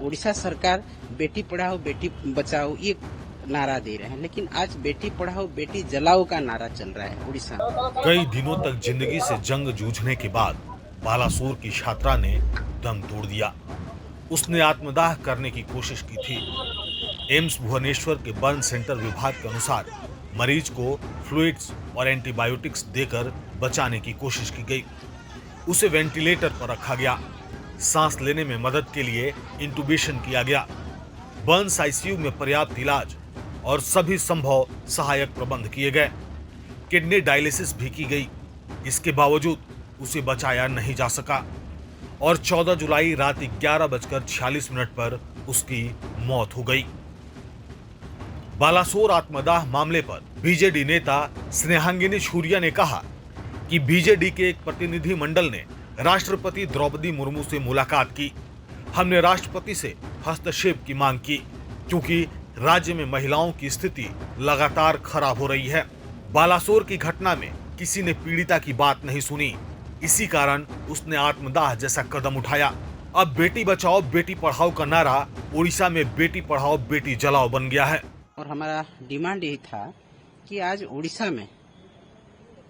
उड़ीसा सरकार बेटी पढ़ाओ बेटी बचाओ ये नारा दे रहे हैं, लेकिन आज बेटी पढ़ाओ बेटी जलाओ का नारा चल रहा है उड़ीसा में। कई दिनों तक जिंदगी से जंग जूझने के बाद बालासोर की छात्रा ने दम तोड़ दिया। उसने आत्मदाह करने की कोशिश की थी। एम्स भुवनेश्वर के बर्न सेंटर विभाग के अनुसार मरीज को फ्लूइड्स और एंटीबायोटिक्स देकर बचाने की कोशिश की गई। उसे वेंटिलेटर पर रखा गया। सांस लेने में मदद के लिए इंटुबेशन किया गया। बर्न्स आईसीयू में पर्याप्त इलाज और सभी संभव सहायक प्रबंध किए गए। किडनी डायलिसिस भी की गई। इसके बावजूद उसे बचाया नहीं जा सका और 14 जुलाई रात 11:46 पर उसकी मौत हो गई। बालासोर आत्मदाह मामले पर बीजेडी नेता स्नेहांगिनी छुरिया ने कहा कि बीजेडी के एक प्रतिनिधि मंडल ने राष्ट्रपति द्रौपदी मुर्मू से मुलाकात की। हमने राष्ट्रपति से हस्तक्षेप की मांग की क्योंकि राज्य में महिलाओं की स्थिति लगातार खराब हो रही है। बालासोर की घटना में किसी ने पीड़िता की बात नहीं सुनी। इसी कारण उसने आत्मदाह जैसा कदम उठाया। अब बेटी बचाओ बेटी पढ़ाओ का नारा उड़ीसा में बेटी पढ़ाओ बेटी जलाओ बन गया है। और हमारा डिमांड यही था कि आज उड़ीसा में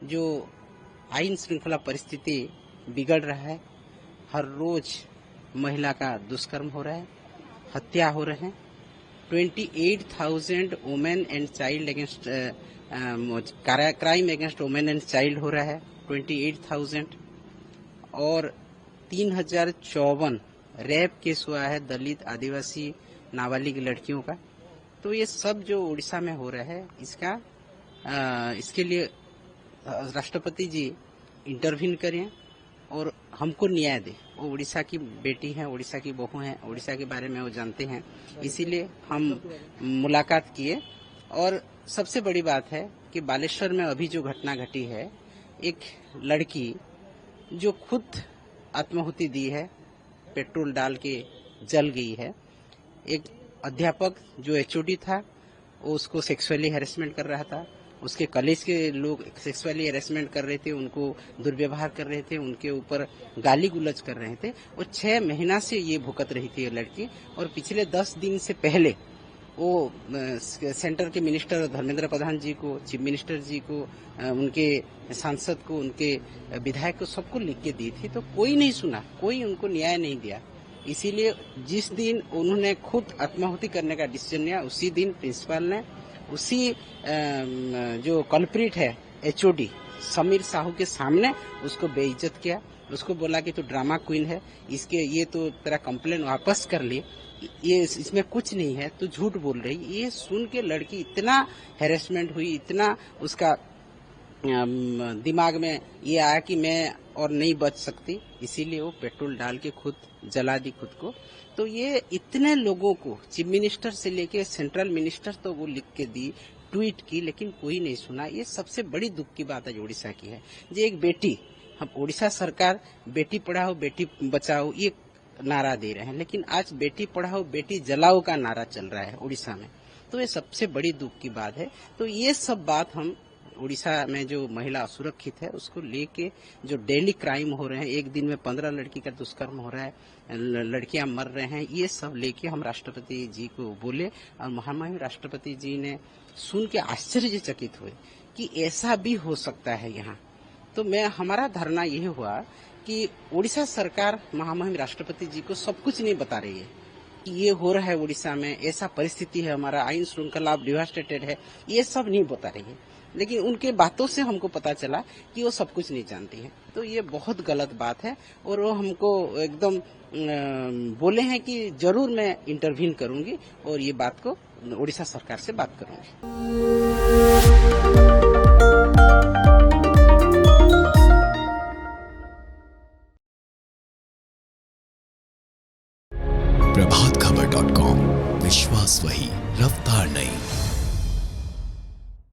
जो आईन श्रृंखला परिस्थिति बिगड़ रहा है, हर रोज महिला का दुष्कर्म हो रहा है, हत्या हो रहे हैं। 28,000 women and child against crime against women and child हो रहा है 28,000 और 3,054 रेप केस हुआ है दलित आदिवासी नाबालिग लड़कियों का। तो ये सब जो उड़ीसा में हो रहा है इसके लिए राष्ट्रपति जी इंटरवीन करें और हमको न्याय दे। वो उड़ीसा की बेटी हैं, उड़ीसा की बहू हैं, उड़ीसा के बारे में वो जानते हैं, इसीलिए हम मुलाकात किए। और सबसे बड़ी बात है कि बालेश्वर में अभी जो घटना घटी है, एक लड़की जो खुद आत्माहुति दी है, पेट्रोल डाल के जल गई है। एक अध्यापक जो एचओडी था वो उसको सेक्सुअली हैरेसमेंट कर रहा था। उसके कॉलेज के लोग सेक्सुअली हैरेसमेंट कर रहे थे, उनको दुर्व्यवहार कर रहे थे, उनके ऊपर गाली गुलज कर रहे थे। और 6 महीना से ये भुगत रही थी ये लड़की। और पिछले 10 दिन से पहले वो सेंटर के मिनिस्टर धर्मेंद्र प्रधान जी को, चीफ मिनिस्टर जी को, उनके सांसद को, उनके विधायक को, सबको लिख के दी थी। तो कोई नहीं सुना, कोई उनको न्याय नहीं दिया। इसीलिए जिस दिन उन्होंने खुद आत्माहुति करने का डिसीजन लिया, उसी दिन प्रिंसिपल ने उसी जो कल्प्रिट है एचओडी समीर साहू के सामने उसको बेइज्जत किया। उसको बोला कि तू ड्रामा क्वीन है, इसके ये तो तेरा कंप्लेन वापस कर लिए, ये इसमें कुछ नहीं है, तू झूठ बोल रही। ये सुन के लड़की इतना हैरेसमेंट हुई, इतना उसका दिमाग में ये आया कि मैं और नहीं बच सकती, इसीलिए वो पेट्रोल डाल के खुद जला दी खुद को। तो ये इतने लोगों को, चीफ मिनिस्टर से लेके सेंट्रल मिनिस्टर तो वो लिख के दी, ट्वीट की, लेकिन कोई नहीं सुना। ये सबसे बड़ी दुख की बात है उड़ीसा की है। जो एक बेटी, हम उड़ीसा सरकार बेटी पढ़ाओ बेटी बचाओ ये नारा दे रहे हैं, लेकिन आज बेटी पढ़ाओ बेटी जलाओ का नारा चल रहा है उड़ीसा में। तो ये सबसे बड़ी दुख की बात है। तो ये सब बात हम उड़ीसा में जो महिला असुरक्षित है उसको लेके, जो डेली क्राइम हो रहे हैं, एक दिन में 15 लड़की का दुष्कर्म हो रहा है, लड़कियां मर रहे हैं, ये सब लेके हम राष्ट्रपति जी को बोले। और महामहिम राष्ट्रपति जी ने सुन के आश्चर्यचकित हुए कि ऐसा भी हो सकता है यहाँ। तो हमारा धरना यही हुआ कि उड़ीसा सरकार महामहिम राष्ट्रपति जी को सब कुछ नहीं बता रही है कि ये हो रहा है उड़ीसा में, ऐसा परिस्थिति है, हमारा आईन श्रृंखला डिवास्टेटेड है, ये सब नहीं बता रही है। लेकिन उनके बातों से हमको पता चला कि वो सब कुछ नहीं जानती है। तो ये बहुत गलत बात है और वो हमको एकदम बोले हैं कि जरूर मैं इंटरवीन करूंगी और ये बात को उड़ीसा सरकार से बात करूंगी। प्रभातखबर.com, विश्वास वही, रफ्तार नहीं।